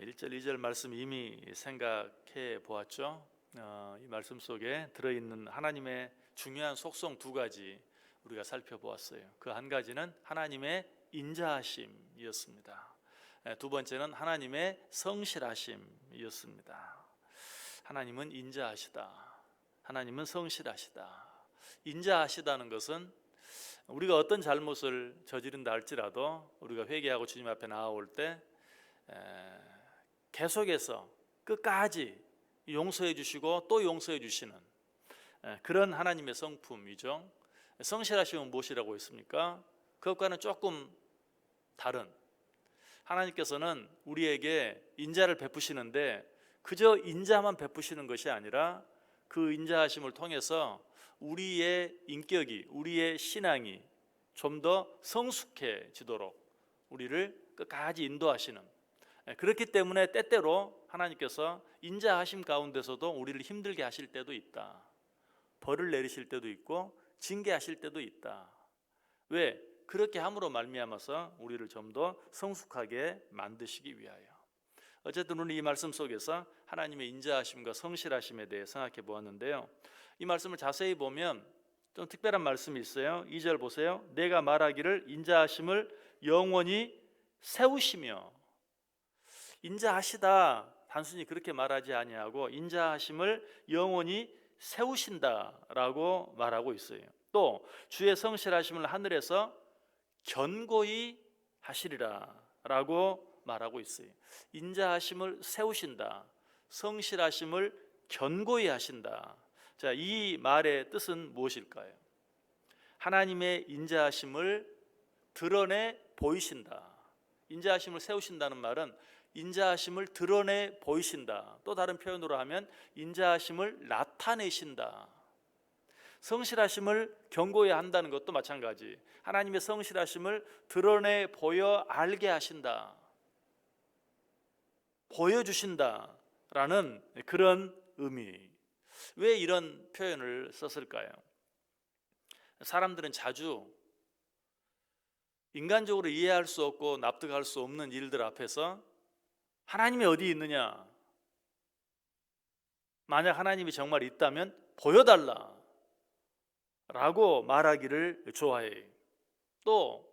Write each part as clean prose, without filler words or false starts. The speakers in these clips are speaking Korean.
1절, 2절 말씀 이미 생각해 보았죠. 이 말씀 속에 들어있는 하나님의 중요한 속성 두 가지 우리가 살펴보았어요. 그 한 가지는 하나님의 인자하심이었습니다. 두 번째는 하나님의 성실하심이었습니다. 하나님은 인자하시다. 하나님은 성실하시다. 인자하시다는 것은 우리가 어떤 잘못을 저지른다 할지라도 우리가 회개하고 주님 앞에 나아올 때 계속해서 끝까지 용서해 주시고 또 용서해 주시는 그런 하나님의 성품이죠. 성실하심은 무엇이라고 했습니까? 그것과는 조금 다른, 하나님께서는 우리에게 인자를 베푸시는데 그저 인자만 베푸시는 것이 아니라 그 인자하심을 통해서 우리의 인격이, 우리의 신앙이 좀 더 성숙해지도록 우리를 끝까지 인도하시는, 그렇기 때문에 때때로 하나님께서 인자하심 가운데서도 우리를 힘들게 하실 때도 있다. 벌을 내리실 때도 있고 징계하실 때도 있다. 왜? 그렇게 함으로 말미암아서 우리를 좀 더 성숙하게 만드시기 위하여. 어쨌든 오늘 이 말씀 속에서 하나님의 인자하심과 성실하심에 대해 생각해 보았는데요. 이 말씀을 자세히 보면 좀 특별한 말씀이 있어요. 2절 보세요. 내가 말하기를 인자하심을 영원히 세우시며. 인자하시다 단순히 그렇게 말하지 아니하고 인자하심을 영원히 세우신다라고 말하고 있어요. 또 주의 성실하심을 하늘에서 견고히 하시리라 라고 말하고 있어요. 인자하심을 세우신다, 성실하심을 견고히 하신다. 자, 이 말의 뜻은 무엇일까요? 하나님의 인자하심을 드러내 보이신다. 인자하심을 세우신다는 말은 인자하심을 드러내 보이신다. 또 다른 표현으로 하면 인자하심을 나타내신다. 성실하심을 견고히 한다는 것도 마찬가지. 하나님의 성실하심을 드러내 보여 알게 하신다, 보여주신다라는 그런 의미. 왜 이런 표현을 썼을까요? 사람들은 자주 인간적으로 이해할 수 없고 납득할 수 없는 일들 앞에서 하나님이 어디 있느냐, 만약 하나님이 정말 있다면 보여달라 라고 말하기를 좋아해요. 또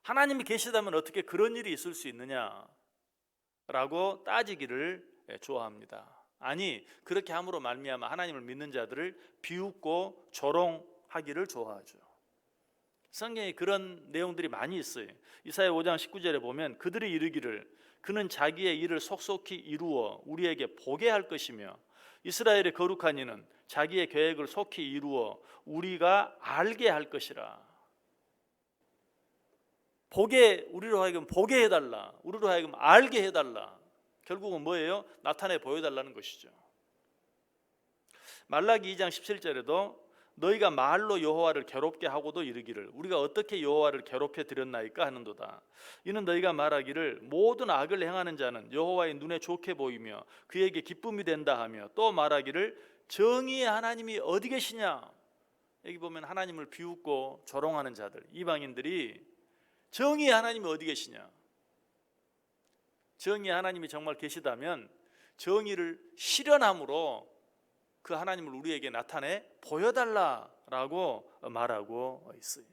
하나님이 계시다면 어떻게 그런 일이 있을 수 있느냐 라고 따지기를 좋아합니다. 아니, 그렇게 함으로 말미암아 하나님을 믿는 자들을 비웃고 조롱하기를 좋아하죠. 성경에 그런 내용들이 많이 있어요. 이사야 5장 19절에 보면 그들이 이르기를 그는 자기의 일을 속속히 이루어 우리에게 보게 할 것이며 이스라엘의 거룩한 이는 자기의 계획을 속히 이루어 우리가 알게 할 것이라. 우리로 하여금 보게 해달라, 우리로 하여금 알게 해달라. 결국은 뭐예요? 나타내 보여달라는 것이죠. 말라기 2장 17절에도 너희가 말로 여호와를 괴롭게 하고도 이르기를 우리가 어떻게 여호와를 괴롭혀 드렸나이까 하는도다. 이는 너희가 말하기를 모든 악을 행하는 자는 여호와의 눈에 좋게 보이며 그에게 기쁨이 된다 하며 또 말하기를 정의의 하나님이 어디 계시냐. 여기 보면 하나님을 비웃고 조롱하는 자들, 이방인들이 정의의 하나님이 어디 계시냐, 정의의 하나님이 정말 계시다면 정의를 실현함으로 그 하나님을 우리에게 나타내 보여달라라고 말하고 있어요.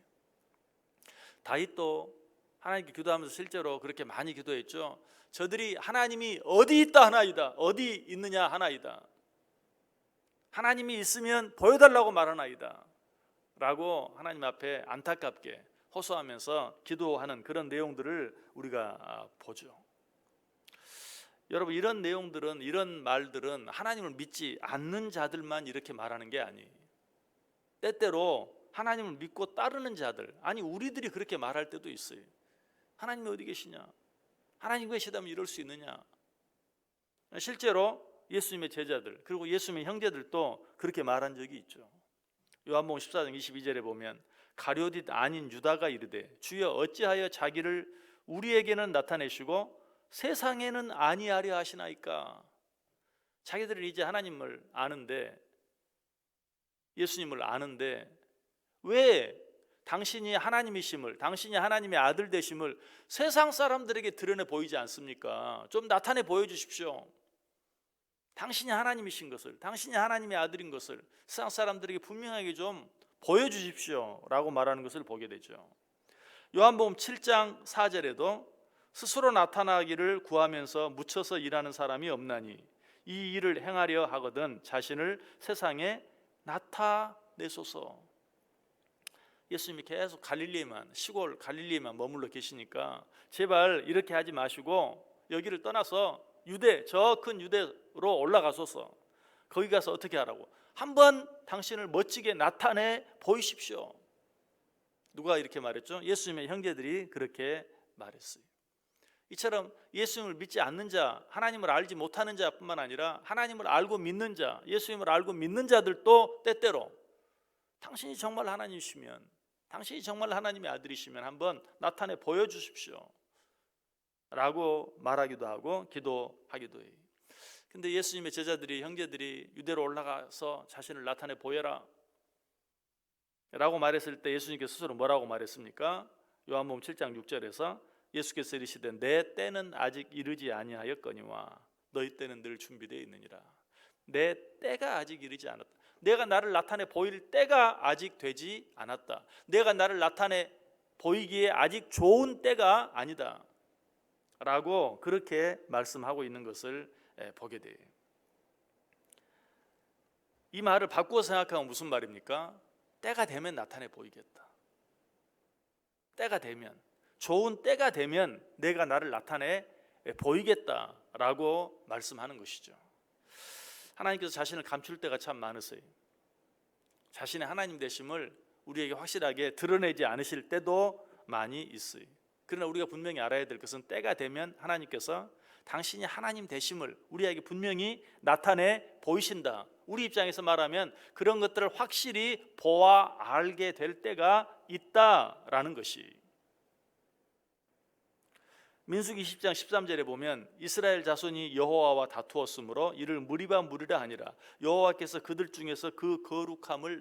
다윗도 하나님께 기도하면서 실제로 그렇게 많이 기도했죠. 저들이 하나님이 어디 있다 하나이다, 어디 있느냐 하나이다, 하나님이 있으면 보여달라고 말하나이다 라고 하나님 앞에 안타깝게 호소하면서 기도하는 그런 내용들을 우리가 보죠. 여러분, 이런 내용들은, 이런 말들은 하나님을 믿지 않는 자들만 이렇게 말하는 게 아니에요. 때때로 하나님을 믿고 따르는 자들, 아니 우리들이 그렇게 말할 때도 있어요. 하나님이 어디 계시냐, 하나님 계시다면 이럴 수 있느냐. 실제로 예수님의 제자들 그리고 예수님의 형제들도 그렇게 말한 적이 있죠. 요한복음 14장 22절에 보면 가룟 아닌 유다가 이르되 주여 어찌하여 자기를 우리에게는 나타내시고 세상에는 아니하려 하시나이까. 자기들은 이제 하나님을 아는데, 예수님을 아는데 왜 당신이 하나님이심을, 당신이 하나님의 아들 되심을 세상 사람들에게 드러내 보이지 않습니까? 좀 나타내 보여주십시오. 당신이 하나님이신 것을, 당신이 하나님의 아들인 것을 세상 사람들에게 분명하게 좀 보여주십시오 라고 말하는 것을 보게 되죠. 요한복음 7장 4절에도 스스로 나타나기를 구하면서 묻혀서 일하는 사람이 없나니 이 일을 행하려 하거든 자신을 세상에 나타내소서. 예수님이 계속 갈릴리에만, 시골 갈릴리에만 머물러 계시니까 제발 이렇게 하지 마시고 여기를 떠나서 유대, 저 큰 유대로 올라가소서. 거기 가서 어떻게 하라고? 한번 당신을 멋지게 나타내 보이십시오. 누가 이렇게 말했죠? 예수님의 형제들이 그렇게 말했어요. 이처럼 예수님을 믿지 않는 자, 하나님을 알지 못하는 자뿐만 아니라 하나님을 알고 믿는 자, 예수님을 알고 믿는 자들도 때때로 당신이 정말 하나님이시면, 당신이 정말 하나님의 아들이시면 한번 나타내 보여주십시오 라고 말하기도 하고 기도하기도 해요. 근데 예수님의 제자들이, 형제들이 유대로 올라가서 자신을 나타내 보여라 라고 말했을 때 예수님께서 스스로 뭐라고 말했습니까? 요한복음 7장 6절에서 예수께서 이르시되 내 때는 아직 이르지 아니하였거니와 너희 때는 늘 준비되어 있느니라. 내 때가 아직 이르지 않았다. 내가 나를 나타내 보일 때가 아직 되지 않았다. 내가 나를 나타내 보이기에 아직 좋은 때가 아니다 라고 그렇게 말씀하고 있는 것을 보게 돼요. 이 말을 바꾸어 생각하면 무슨 말입니까? 때가 되면 나타내 보이겠다. 때가 되면, 좋은 때가 되면 내가 나를 나타내 보이겠다라고 말씀하는 것이죠. 하나님께서 자신을 감출 때가 참 많으세요. 자신의 하나님 되심을 우리에게 확실하게 드러내지 않으실 때도 많이 있어요. 그러나 우리가 분명히 알아야 될 것은 때가 되면 하나님께서 당신이 하나님 되심을 우리에게 분명히 나타내 보이신다. 우리 입장에서 말하면 그런 것들을 확실히 보아 알게 될 때가 있다라는 것이. 민수기 20장 13절에 보면 이스라엘 자손이 여호와와 다투었으므로 이를 무리바 무리라 하니라. 여호와께서 그들 중에서 그 거룩함을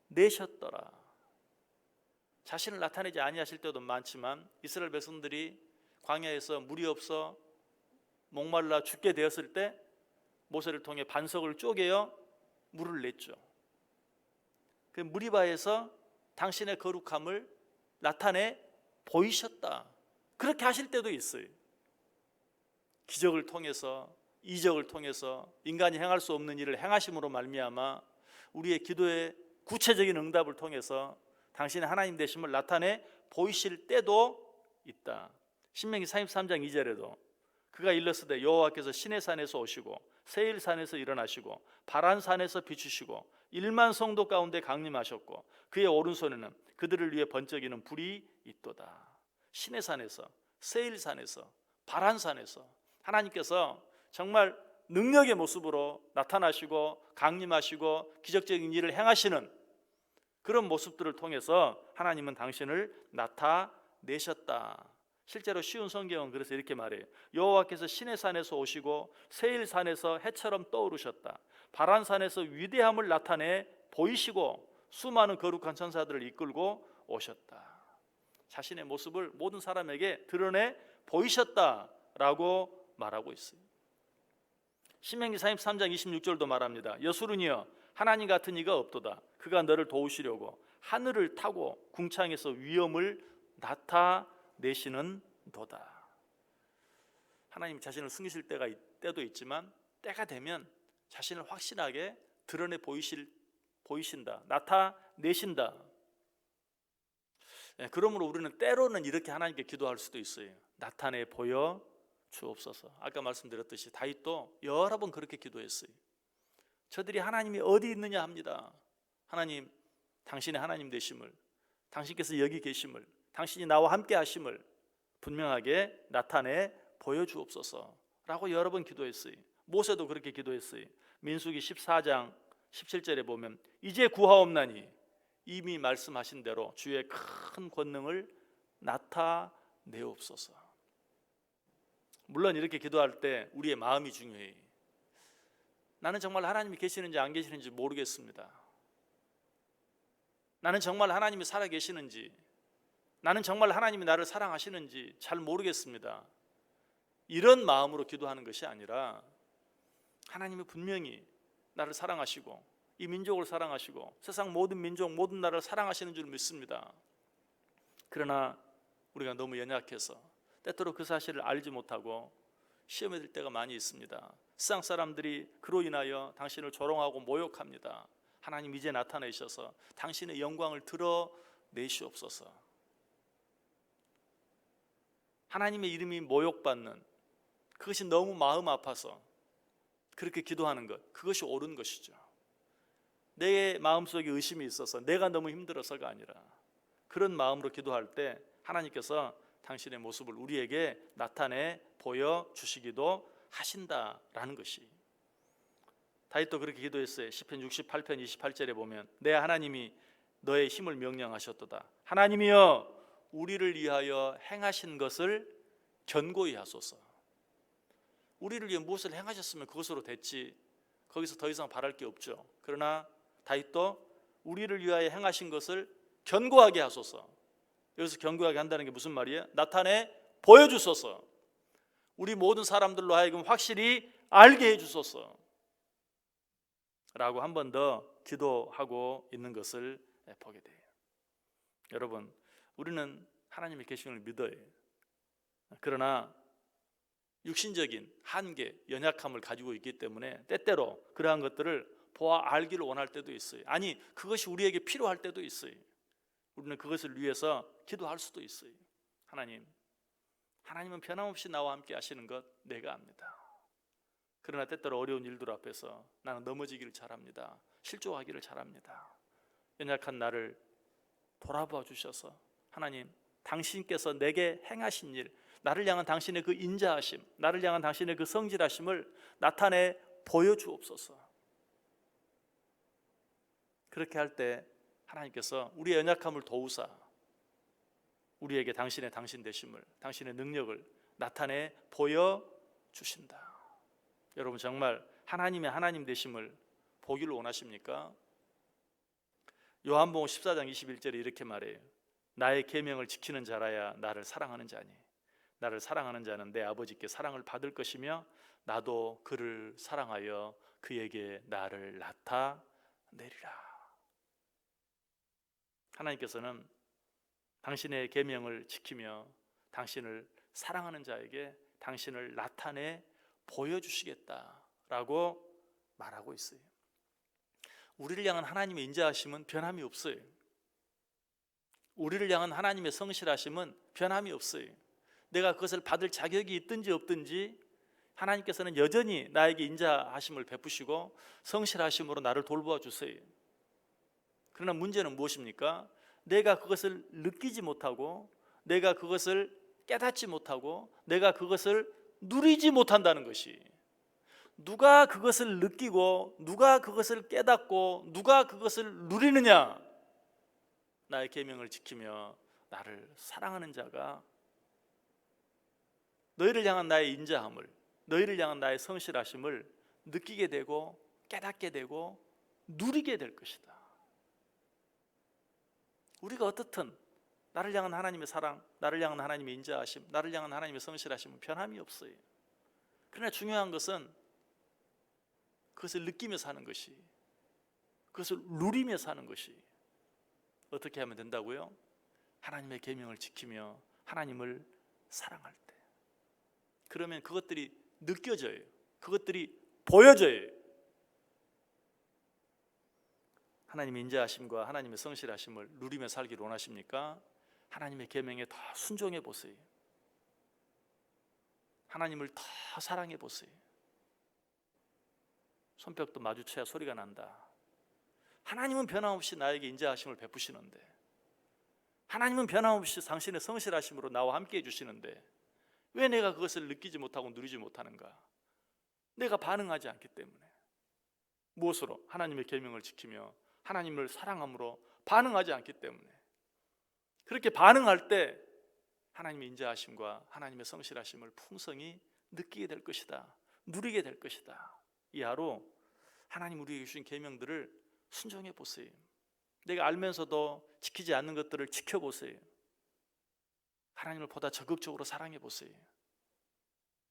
나타내셨더라. 자신을 나타내지 아니하실 때도 많지만 이스라엘 백성들이 광야에서 물이 없어 목말라 죽게 되었을 때 모세를 통해 반석을 쪼개어 물을 냈죠. 그 무리바에서 당신의 거룩함을 나타내 보이셨다. 그렇게 하실 때도 있어요. 기적을 통해서, 이적을 통해서 인간이 행할 수 없는 일을 행하심으로 말미암아 우리의 기도의 구체적인 응답을 통해서 당신의 하나님 되심을 나타내 보이실 때도 있다. 신명기 33장 2절에도 그가 일렀으되 여호와께서 시내산에서 오시고 세일산에서 일어나시고 바란산에서 비추시고 1만 성도 가운데 강림하셨고 그의 오른손에는 그들을 위해 번쩍이는 불이 있도다. 시내산에서, 세일산에서, 바란산에서 하나님께서 정말 능력의 모습으로 나타나시고 강림하시고 기적적인 일을 행하시는 그런 모습들을 통해서 하나님은 당신을 나타내셨다. 실제로 쉬운 성경은 그래서 이렇게 말해요. 여호와께서 시내산에서 오시고 세일산에서 해처럼 떠오르셨다. 바란산에서 위대함을 나타내 보이시고 수많은 거룩한 천사들을 이끌고 오셨다. 자신의 모습을 모든 사람에게 드러내 보이셨다라고 말하고 있어요. 신명기 33장 26절도 말합니다. 여수르니여 하나님 같은 이가 없도다. 그가 너를 도우시려고 하늘을 타고 궁창에서 위엄을 나타내시는 도다. 하나님 자신을 숨기실 때도 있지만 때가 되면 자신을 확실하게 드러내 보이신다. 나타내신다. 그러므로 우리는 때로는 이렇게 하나님께 기도할 수도 있어요. 나타내 보여 주옵소서. 아까 말씀드렸듯이 다윗도 여러 번 그렇게 기도했어요. 저들이 하나님이 어디 있느냐 합니다. 하나님, 당신의 하나님 되심을, 당신께서 여기 계심을, 당신이 나와 함께 하심을 분명하게 나타내 보여주옵소서라고 여러 번 기도했어요. 모세도 그렇게 기도했어요. 민수기 14장 17절에 보면 이제 구하옵나니 이미 말씀하신 대로 주의 큰 권능을 나타내옵소서. 물론 이렇게 기도할 때 우리의 마음이 중요해요. 나는 정말 하나님이 계시는지 안 계시는지 모르겠습니다. 나는 정말 하나님이 살아계시는지, 나는 정말 하나님이 나를 사랑하시는지 잘 모르겠습니다. 이런 마음으로 기도하는 것이 아니라 하나님이 분명히 나를 사랑하시고 이 민족을 사랑하시고 세상 모든 민족 모든 나라를 사랑하시는 줄 믿습니다. 그러나 우리가 너무 연약해서 때때로 그 사실을 알지 못하고 시험에 들 때가 많이 있습니다. 세상 사람들이 그로 인하여 당신을 조롱하고 모욕합니다. 하나님 이제 나타내셔서 당신의 영광을 드러내시옵소서. 하나님의 이름이 모욕받는 그것이 너무 마음 아파서 그렇게 기도하는 것, 그것이 옳은 것이죠. 내 마음속에 의심이 있어서 내가 너무 힘들어서가 아니라 그런 마음으로 기도할 때 하나님께서 당신의 모습을 우리에게 나타내 보여주시기도 하신다라는 것이. 다윗도 그렇게 기도했어요. 시편 68편 28절에 보면 내 하나님이 너의 힘을 명령하셨도다. 하나님이여 우리를 위하여 행하신 것을 견고히 하소서. 우리를 위해 무엇을 행하셨으면 그것으로 됐지, 거기서 더 이상 바랄 게 없죠. 그러나 다윗도 우리를 위하여 행하신 것을 견고하게 하소서. 여기서 견고하게 한다는 게 무슨 말이에요? 나타내 보여주소서. 우리 모든 사람들로 하여금 확실히 알게 해주소서 라고 한 번 더 기도하고 있는 것을 보게 돼요. 여러분, 우리는 하나님의 계시를 믿어요. 그러나 육신적인 한계, 연약함을 가지고 있기 때문에 때때로 그러한 것들을 보아 알기를 원할 때도 있어요. 아니, 그것이 우리에게 필요할 때도 있어요. 우리는 그것을 위해서 기도할 수도 있어요. 하나님은 변함없이 나와 함께 하시는 것 내가 압니다. 그러나 때때로 어려운 일들 앞에서 나는 넘어지기를 잘합니다. 실족하기를 잘합니다. 연약한 나를 돌아보아 주셔서 하나님, 당신께서 내게 행하신 일, 나를 향한 당신의 그 인자하심, 나를 향한 당신의 그 성질하심을 나타내 보여주옵소서. 그렇게 할 때 하나님께서 우리의 연약함을 도우사 우리에게 당신의 당신 되심을, 당신의 능력을 나타내 보여주신다. 여러분, 정말 하나님의 하나님 되심을 보기를 원하십니까? 요한복음 14장 21절에 이렇게 말해요. 나의 계명을 지키는 자라야 나를 사랑하는 자니 나를 사랑하는 자는 내 아버지께 사랑을 받을 것이며 나도 그를 사랑하여 그에게 나를 나타내리라. 하나님께서는 당신의 계명을 지키며 당신을 사랑하는 자에게 당신을 나타내 보여주시겠다라고 말하고 있어요. 우리를 향한 하나님의 인자하심은 변함이 없어요. 우리를 향한 하나님의 성실하심은 변함이 없어요. 내가 그것을 받을 자격이 있든지 없든지 하나님께서는 여전히 나에게 인자하심을 베푸시고 성실하심으로 나를 돌보아 주세요. 그러나 문제는 무엇입니까? 내가 그것을 느끼지 못하고 내가 그것을 깨닫지 못하고 내가 그것을 누리지 못한다는 것이. 누가 그것을 느끼고 누가 그것을 깨닫고 누가 그것을 누리느냐? 나의 계명을 지키며 나를 사랑하는 자가 너희를 향한 나의 인자함을, 너희를 향한 나의 성실하심을 느끼게 되고 깨닫게 되고 누리게 될 것이다. 우리가 어떻든 나를 향한 하나님의 사랑, 나를 향한 하나님의 인자하심, 나를 향한 하나님의 성실하심은 변함이 없어요. 그러나 중요한 것은 그것을 느끼며 사는 것이, 그것을 누리며 사는 것이 어떻게 하면 된다고요? 하나님의 계명을 지키며 하나님을 사랑할 때. 그러면 그것들이 느껴져요. 그것들이 보여져요. 하나님의 인자하심과 하나님의 성실하심을 누리며 살기를 원하십니까? 하나님의 계명에 더 순종해 보세요. 하나님을 더 사랑해 보세요. 손뼉도 마주쳐야 소리가 난다. 하나님은 변함없이 나에게 인자하심을 베푸시는데, 하나님은 변함없이 당신의 성실하심으로 나와 함께 해주시는데 왜 내가 그것을 느끼지 못하고 누리지 못하는가? 내가 반응하지 않기 때문에. 무엇으로? 하나님의 계명을 지키며 하나님을 사랑함으로 반응하지 않기 때문에. 그렇게 반응할 때 하나님의 인자하심과 하나님의 성실하심을 풍성히 느끼게 될 것이다. 누리게 될 것이다. 이 하루 하나님 우리에게 주신 계명들을 순종해 보세요. 내가 알면서도 지키지 않는 것들을 지켜보세요. 하나님을 보다 적극적으로 사랑해 보세요.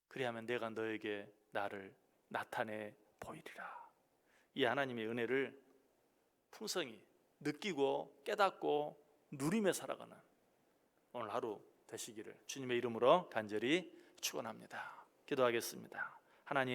그리하면 내가 너에게 나를 나타내 보이리라. 이 하나님의 은혜를 풍성히 느끼고 깨닫고 누리며 살아가는 오늘 하루 되시기를 주님의 이름으로 간절히 축원합니다. 기도하겠습니다. 하나님,